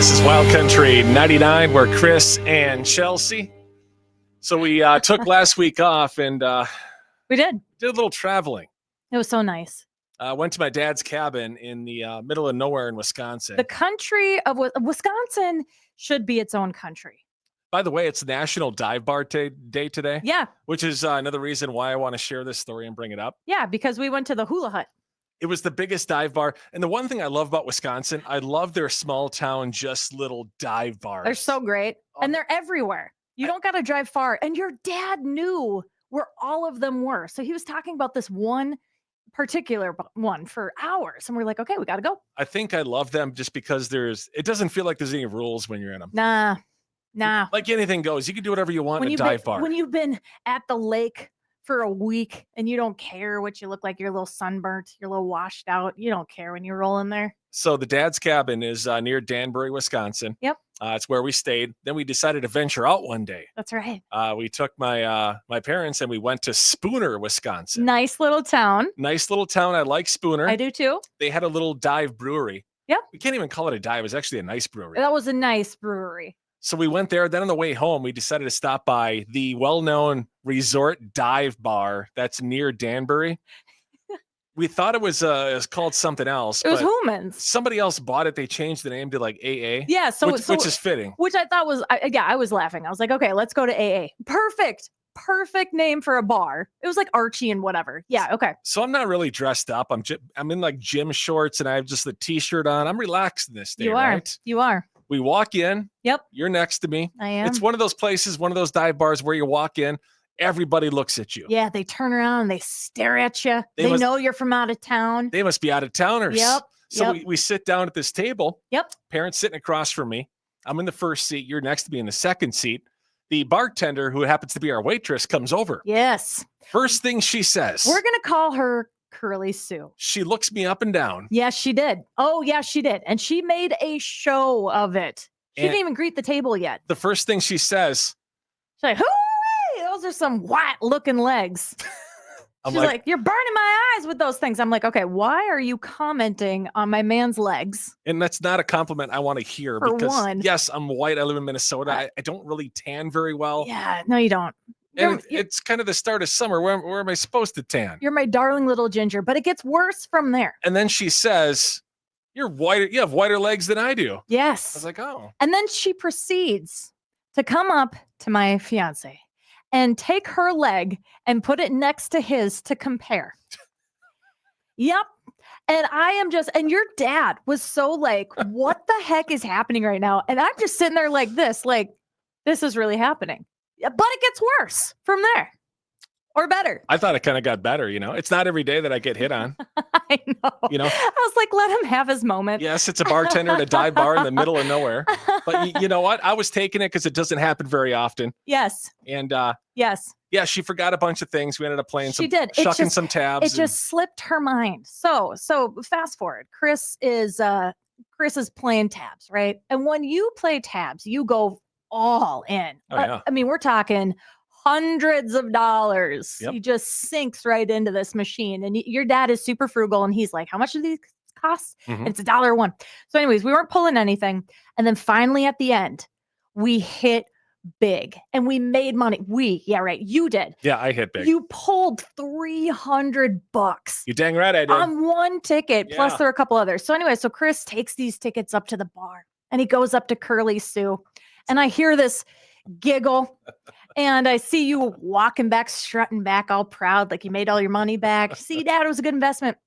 This is Wild Country 99. We're Kris and Chelsea. So we took last week off and We did. did a little traveling. It was so nice. Went to my dad's cabin in the middle of nowhere in Wisconsin. The country of Wisconsin should be its own country. By the way, it's National Dive Bar Day today. Yeah. Which is another reason why I want to share this story and bring it up. Yeah, because we went to the Hula Hut. It was the biggest dive bar. And the one thing I love about Wisconsin, I love their small town, just little dive bars. They're so great. And they're everywhere. You don't got to drive far. And your dad knew where all of them were. So he was talking about this one particular one for hours. And we're like, okay, we got to go. I think I love them just because it doesn't feel like there's any rules when you're in them. Nah. Like anything goes. You can do whatever you want in a dive bar. When you've been at the lake for a week and you don't care what you look like, you're a little sunburnt, you're a little washed out. You don't care when you roll in there. So the dad's cabin is near Danbury, Wisconsin. Yep. It's where we stayed. Then we decided to venture out one day. That's right. We took my parents and we went to Spooner, Wisconsin. Nice little town. Nice little town. I like Spooner. I do too. They had a little dive brewery. Yep. We can't even call it a dive. It was actually a nice brewery. That was a nice brewery. So we went there. Then on the way home, we decided to stop by the well-known resort dive bar that's near Danbury. We thought it was called something else. It was but Humans. somebody else bought it. They changed the name to like AA. Yeah, which is fitting. Which I thought was, I was laughing. I was like, okay, let's go to AA. Perfect name for a bar. It was like Archie and whatever. Yeah, okay. So I'm not really dressed up. I'm in like gym shorts and I have just the t-shirt on. I'm relaxed this day. You are. Right? You are. We walk in. Yep. You're next to me. I am. It's one of those places, one of those dive bars where you walk in, everybody looks at you. Yeah, they turn around and they stare at you. They know you're from out of town. They must be out of towners. Yep. So we sit down at this table. Yep. Parents sitting across from me. I'm in the first seat. You're next to me in the second seat. The bartender, who happens to be our waitress, comes over. Yes. First thing she says. We're going to call her Curly Sue. She looks me up and down. Yes, she did. Oh, yeah, she did. And she made a show of it. She didn't even greet the table yet. The first thing she says. She's like, hooray, those are some white looking legs. She's like, you're burning my eyes with those things. I'm like, okay, why are you commenting on my man's legs? And that's not a compliment I want to hear. For because one. Yes, I'm white. I live in Minnesota. I don't really tan very well. Yeah, no, you don't. And it's kind of the start of summer. Where am I supposed to tan? You're my darling little ginger, but it gets worse from there. And then she says, you're whiter. You have whiter legs than I do. Yes. I was like, oh. And then she proceeds to come up to my fiance and take her leg and put it next to his to compare. Yep. And and your dad was so like, what the heck is happening right now? And I'm just sitting there like, this is really happening. But it gets worse from there. Or better. I thought it kind of got better, It's not every day that I get hit on. I know. I was like, let him have his moment. Yes, it's a bartender at a dive bar in the middle of nowhere. But you know what? I was taking it because it doesn't happen very often. Yes. And yes. Yeah, she forgot a bunch of things. We ended up playing shucking some tabs. It just slipped her mind. So fast forward. Kris is playing tabs, right? And when you play tabs, you go all in. Oh, yeah. I mean, we're talking hundreds of dollars. Yep. He just sinks right into this machine. And your dad is super frugal. And he's like, how much do these cost? Mm-hmm. It's $1. So anyways, we weren't pulling anything. And then finally at the end, we hit big and we made money. You did. Yeah, I hit big. You pulled $300. You dang right I did. On one ticket, plus Yeah. there are a couple others. So anyway, so Kris takes these tickets up to the bar and he goes up to Curly Sue. And I hear this giggle and I see you walking back, strutting back all proud, like you made all your money back. See, Dad, it was a good investment.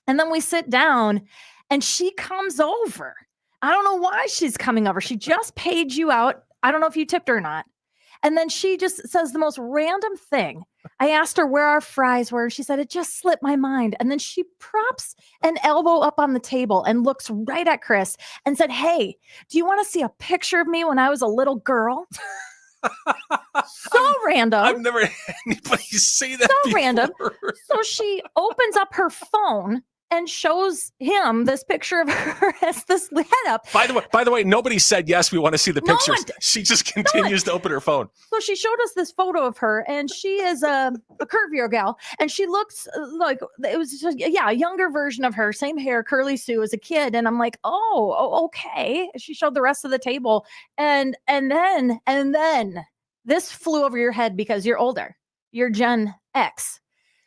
And then we sit down and she comes over. I don't know why she's coming over. She just paid you out. I don't know if you tipped her or not. And then she just says the most random thing. I asked her where our fries were. She said, it just slipped my mind. And then she props an elbow up on the table and looks right at Kris and said, hey, do you want to see a picture of me when I was a little girl? So random. I've never had anybody say that So before. random. So she opens up her phone and shows him this picture of her as this head up. By the way, nobody said yes. We want to see the No pictures. one She just continues to open her phone. So she showed us this photo of her, and she is a curvier gal, and she looks like it was just, a younger version of her, same hair, curly Sue as a kid. And I'm like, oh, okay. She showed the rest of the table, and then this flew over your head because you're older. You're Gen X.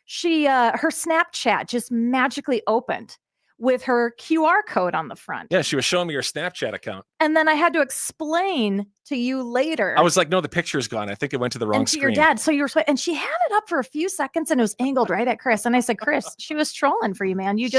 She her Snapchat just magically opened with her QR code on the front. Yeah, she was showing me her Snapchat account. And then I had to explain to you later. I was like, no, the picture's gone. I think it went to the wrong and to screen. your dad. So you were, and she had it up for a few seconds and it was angled right at Kris. And I said, Kris, she was trolling for you, man. You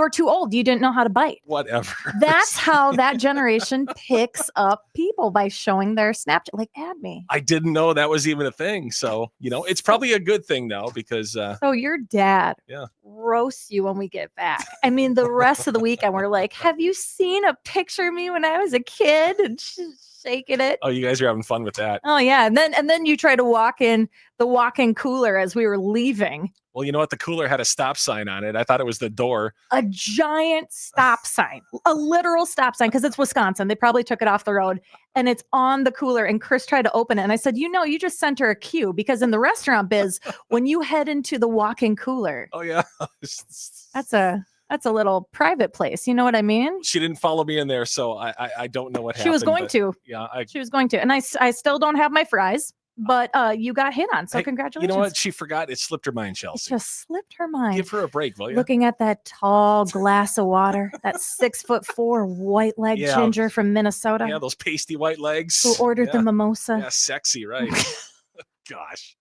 were too old. You didn't know how to bite. Whatever. That's how that generation picks up people, by showing their Snapchat. Like, add me. I didn't know that was even a thing. So, it's probably a good thing though, because so your dad roasts you when we get back. I mean, the rest of the weekend we're like, have you seen a picture of me when I was a kid? And she's shaking it. Oh, you guys are having fun with that. Oh yeah. And then you try to walk in the walk-in cooler as we were leaving. Well, you know what? The cooler had a stop sign on it. I thought it was the door. A giant stop sign, a literal stop sign, because it's Wisconsin. They probably took it off the road, and it's on the cooler. And Kris tried to open it. And I said, you just sent her a cue, because in the restaurant biz, when you head into the walk-in cooler. Oh, yeah. That's a little private place. You know what I mean? She didn't follow me in there, so I don't know what happened. She was going to. Yeah. She was going to. And I still don't have my fries. But you got hit on, so congratulations. You know what? She forgot. It slipped her mind, Chelsea. It just slipped her mind. Give her a break, will you? Looking at that tall glass of water, that 6'4" white leg ginger from Minnesota. Yeah, those pasty white legs. Who ordered the mimosa. Yeah, sexy, right? Gosh.